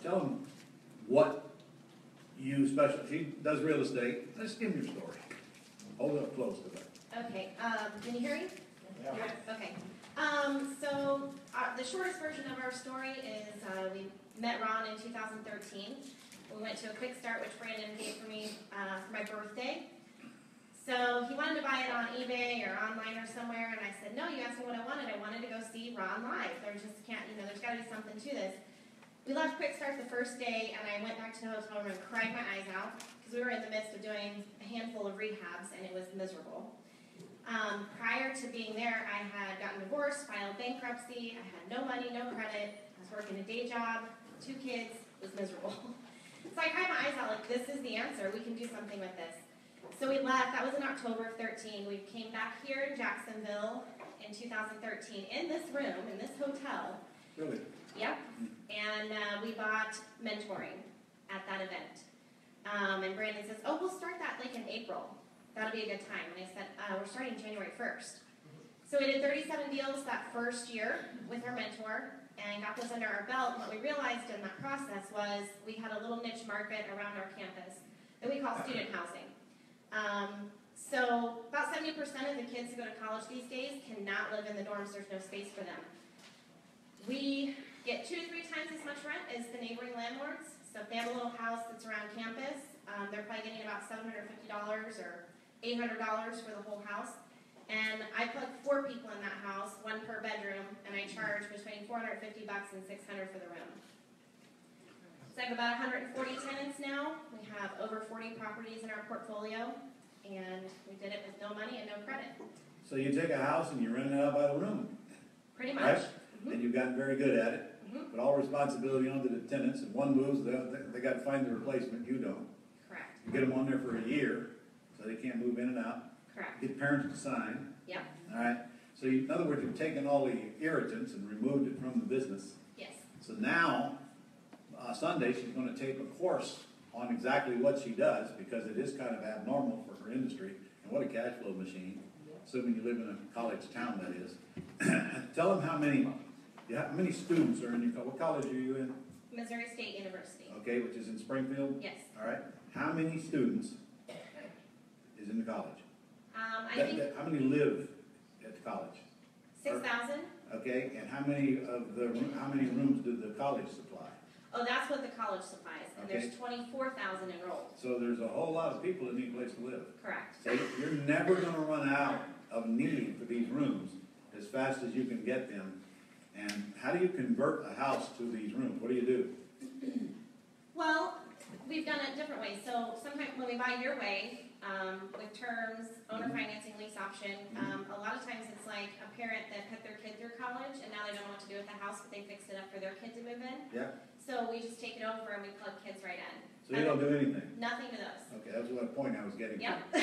tell them what you special. She does real estate. Let's give them your story. Hold it up close to that. Okay. Can you hear me? Yeah. Okay. The shortest version of our story is we met Ron in 2013. We went to a quick start, which Brandon gave for me for my birthday. So he wanted to buy it on eBay or online or somewhere, and I said, no, you asked me what I wanted. I wanted to go see Ron live. There just can't, there's got to be something to this. We left Quick Start the first day, and I went back to the hotel room and cried my eyes out because we were in the midst of doing a handful of rehabs, and it was miserable. Prior to being there, I had gotten divorced, filed bankruptcy. I had no money, no credit. I was working a day job, 2 kids. It was miserable. So I cried my eyes out like, this is the answer. We can do something with this. So we left. That was in October of 13. We came back here in Jacksonville in 2013 in this room, in this hotel. Really? Yep. And we bought mentoring at that event. And Brandon says, oh, we'll start that like in April. That'll be a good time. And I said, we're starting January 1st. So we did 37 deals that first year with our mentor and got those under our belt. And what we realized in that process was we had a little niche market around our campus that we call student housing. So about 70% of the kids who go to college these days cannot live in the dorms. There's no space for them. We get 2 to 3 times as much rent as the neighboring landlords. So if they have a little house that's around campus, they're probably getting about $750 or $800 for the whole house. And I put 4 people in that house, 1 per bedroom, and I charge between $450 and $600 for the room. So I have about 140 tenants now. We have over 40 properties in our portfolio, and we did it with no money and no credit. So you take a house and you rent it out by the room. Pretty much. Right? Mm-hmm. And you've gotten very good at it. Mm-hmm. But all responsibility onto the tenants. If one moves, they got to find the replacement. You don't. Correct. You get them on there for a year, so they can't move in and out. Correct. Get parents to sign. Yep. All right. So in other words, you've taken all the irritants and removed it from the business. Yes. So now, Sunday, she's going to take a course on exactly what she does, because it is kind of abnormal for her industry. And what a cash flow machine, assuming you live in a college town, that is. Tell them how many students are in your college. What college are you in? Missouri State University. Okay, which is in Springfield? Yes. All right. How many students is in the college? I think how many live at the college? 6,000. Okay, and how many rooms do the college supply? Oh, that's what the college supplies, and Okay. there's 24,000 enrolled. So there's a whole lot of people that need a place to live. Correct. So you're never going to run out of need for these rooms as fast as you can get them. And how do you convert a house to these rooms? What do you do? Well, we've done it different ways. So sometimes when we buy your way, with terms, owner financing, lease option, a lot of times it's like a parent that put their kid through college and now they don't know what to do with the house, but they fixed it up for their kid to move in. Yeah. So we just take it over and we plug kids right in. So you don't do anything? Nothing to those. Okay, that's what point I was getting Yep. to.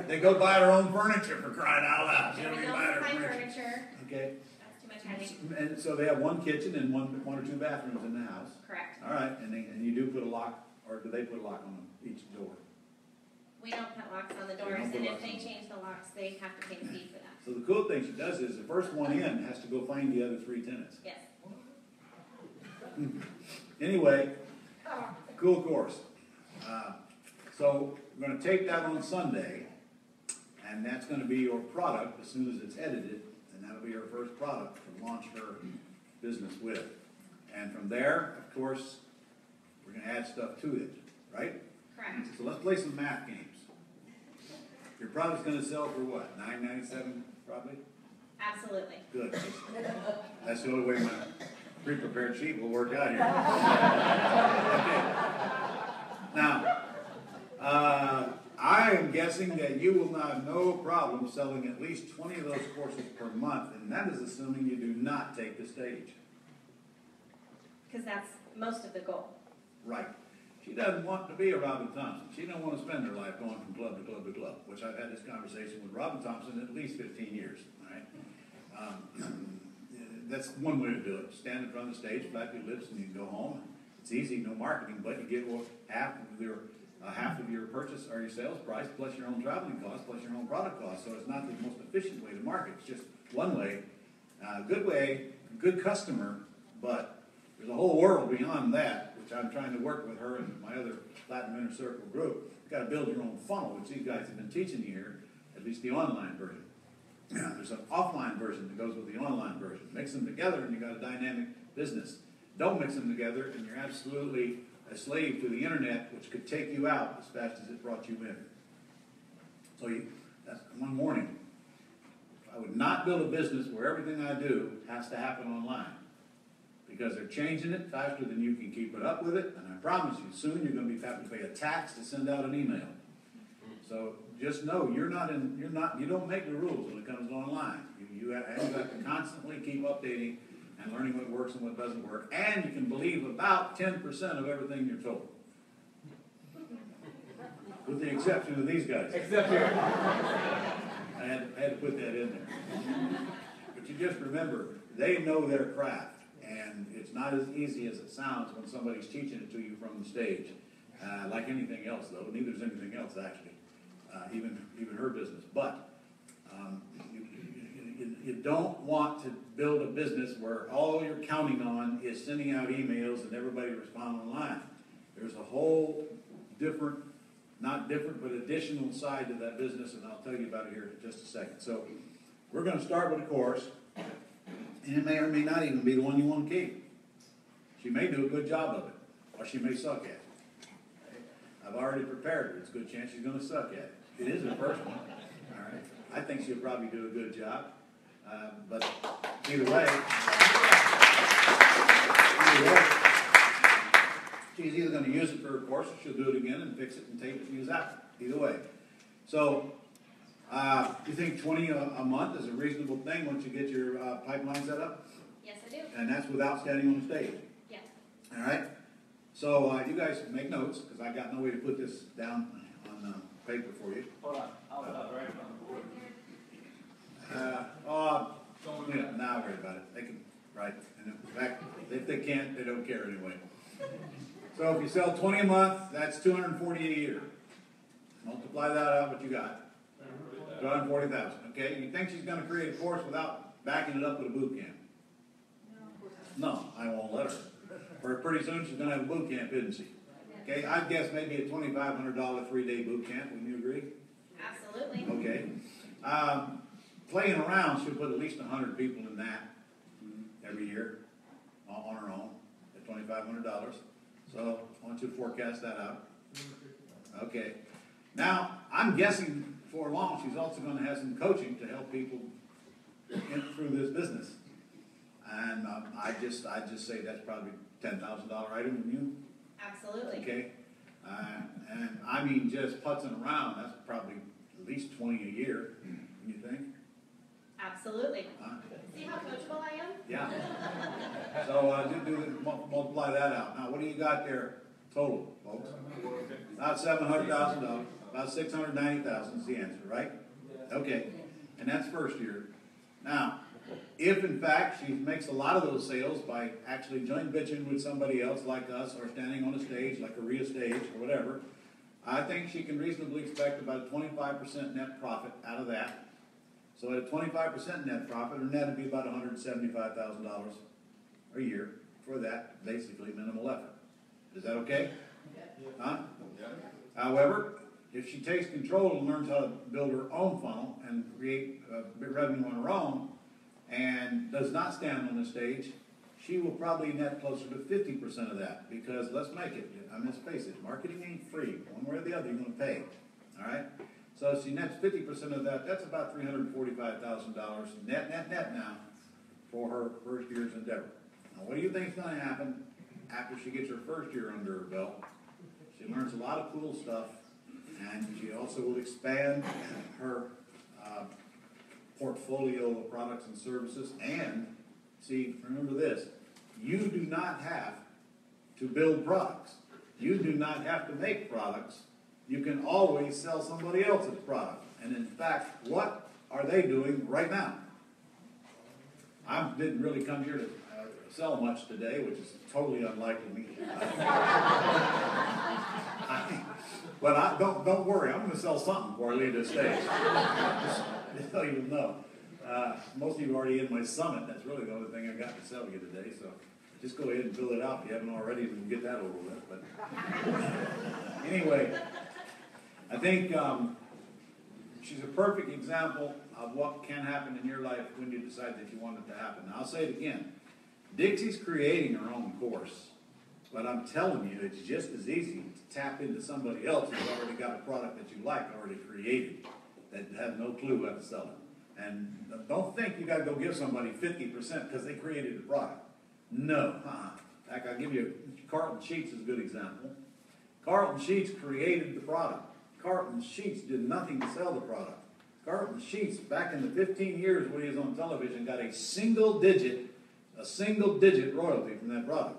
They go buy their own furniture, for crying out loud. And we buy don't their buy furniture. Okay. That's too much headache. And so they have one kitchen and one or 2 bathrooms in the house. Correct. All right, and you do put a lock, or do they put a lock on each door? We don't put locks on the doors, and if they change the locks, they have to pay the fee for that. So the cool thing she does is the first one in has to go find the other 3 tenants. Yes. Anyway, cool course. So we're going to take that on Sunday, and that's going to be your product as soon as it's edited, and that'll be her first product to launch her business with. And from there, of course, we're going to add stuff to it, right? Correct. So let's play some math games. Your product's going to sell for what? $9.97 probably? Absolutely. Good. That's the only way my pre-prepared sheet will work out here. Okay. Now, I am guessing that you will have no problem selling at least 20 of those courses per month, and that is assuming you do not take the stage. Because that's most of the goal. Right. She doesn't want to be a Robin Thompson. She don't want to spend her life going from club to club to club, which I've had this conversation with Robin Thompson at least 15 years. All right? That's one way to do it. Stand in front of the stage, flap your lips, and you go home. It's easy, no marketing, but you get half of your purchase or your sales price, plus your own traveling costs, plus your own product costs. So it's not the most efficient way to market. It's just one way, good customer, but a whole world beyond that, which I'm trying to work with her and my other Platinum Inner Circle group. You've got to build your own funnel, which these guys have been teaching you here, at least the online version. There's an offline version that goes with the online version. Mix them together and you've got a dynamic business. Don't mix them together and you're absolutely a slave to the internet, which could take you out as fast as it brought you in. So that's one morning. I would not build a business where everything I do has to happen online, because they're changing it faster than you can keep it up with it, and I promise you, soon you're going to be having to pay a tax to send out an email. So just know you don't make the rules when it comes to online. You have to constantly keep updating and learning what works and what doesn't work, and you can believe about 10% of everything you're told. With the exception of these guys. Except here. I had to put that in there. But you just remember, they know their craft, and it's not as easy as it sounds when somebody's teaching it to you from the stage. Like anything else, though. Neither is anything else, actually. Even her business. But you don't want to build a business where all you're counting on is sending out emails and everybody respond online. There's a whole different, not different, but additional side to that business, and I'll tell you about it here in just a second. So we're going to start with a course, and it may or may not even be the one you want to keep. She may do a good job of it, or she may suck at it. I've already prepared her. It's a good chance she's going to suck at it. It is her first one. All right. I think she'll probably do a good job. But either way, she's either going to use it for her course, or she'll do it again and fix it and tape it and use that. Either way. So, you think 20 a month is a reasonable thing once you get your pipeline set up? Yes, I do. And that's without standing on the stage? Yes. All right? So, you guys make notes, because I got no way to put this down on paper for you. Hold on. I'll write it on the board. Yeah, now worry about it. They can write. And in fact, if they can't, they don't care anyway. So if you sell 20 a month, that's 240 a year. Multiply that out, what you got? 240,000. Okay. You think she's going to create a course without backing it up with a boot camp? No, I won't let her. For pretty soon she's going to have a boot camp, isn't she? Okay. I'd guess maybe a $2,500 3-day boot camp. Wouldn't you agree? Absolutely. Okay. Playing around, she'll put at least 100 people in that every year on her own at $2,500. So I want you to forecast that out. Okay. Now, I'm guessing before long she's also going to have some coaching to help people through this business. And I just say that's probably $10,000 item from you. Absolutely. Okay. And I mean just putzing around, that's probably at least 20 a year. You think? Absolutely. See how coachable I am? Yeah. So multiply that out. Now, what do you got there total, folks? About $700,000. About $690,000 is the answer, right? Okay. And that's first year. Now, if in fact she makes a lot of those sales by actually joint venturing with somebody else like us, or standing on a stage like a real stage or whatever, I think she can reasonably expect about a 25% net profit out of that. So at a 25% net profit, her net would be about $175,000 a year for that basically minimal effort. Is that okay? Huh? However, if she takes control and learns how to build her own funnel and create revenue on her own, and does not stand on the stage, she will probably net closer to 50% of that. Because let's make it, let's face it, marketing ain't free. One way or the other, you're going to pay. All right? So if she nets 50% of that, that's about $345,000 net now for her first year's endeavor. Now, what do you think is going to happen after she gets her first year under her belt? She learns a lot of cool stuff, and she also will expand her portfolio of products and services. And, see, remember this, you do not have to build products. You do not have to make products. You can always sell somebody else's product. And in fact, what are they doing right now? I didn't really come here to sell much today, which is totally unlike me. But don't worry, I'm going to sell something before I leave this stage. Just so you know. Most of you are already in my summit. That's really the only thing I got to sell you today. So Just go ahead and fill it out if you haven't already, and get that over with. But anyway, I think she's a perfect example of what can happen in your life when you decide that you want it to happen. Now, I'll say it again. Dixie's creating her own course. But I'm telling you, it's just as easy to tap into somebody else who's already got a product that you like already created, that have no clue how to sell it. And don't think you got to go give somebody 50% because they created the product. No. In fact, I'll give you, Carlton Sheets is a good example. Carlton Sheets created the product. Carlton Sheets did nothing to sell the product. Carlton Sheets, back in the 15 years when he was on television, got a single digit royalty from that product.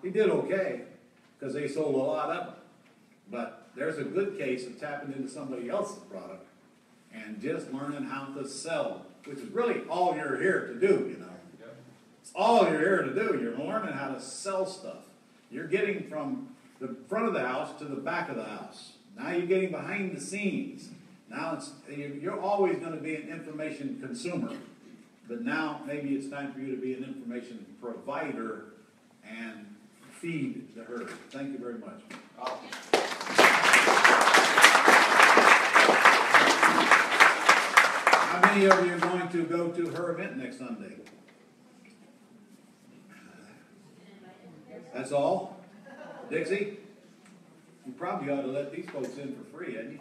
He did okay, because they sold a lot of them. But there's a good case of tapping into somebody else's product and just learning how to sell, which is really all you're here to do, you know. It's all you're here to do. You're learning how to sell stuff. You're getting from the front of the house to the back of the house. Now you're getting behind the scenes. Now you're always going to be an information consumer. But now maybe it's time for you to be an information provider and feed the herd. Thank you very much. How many of you are going to go to her event next Sunday? That's all? Dixie? You probably ought to let these folks in for free, hadn't you?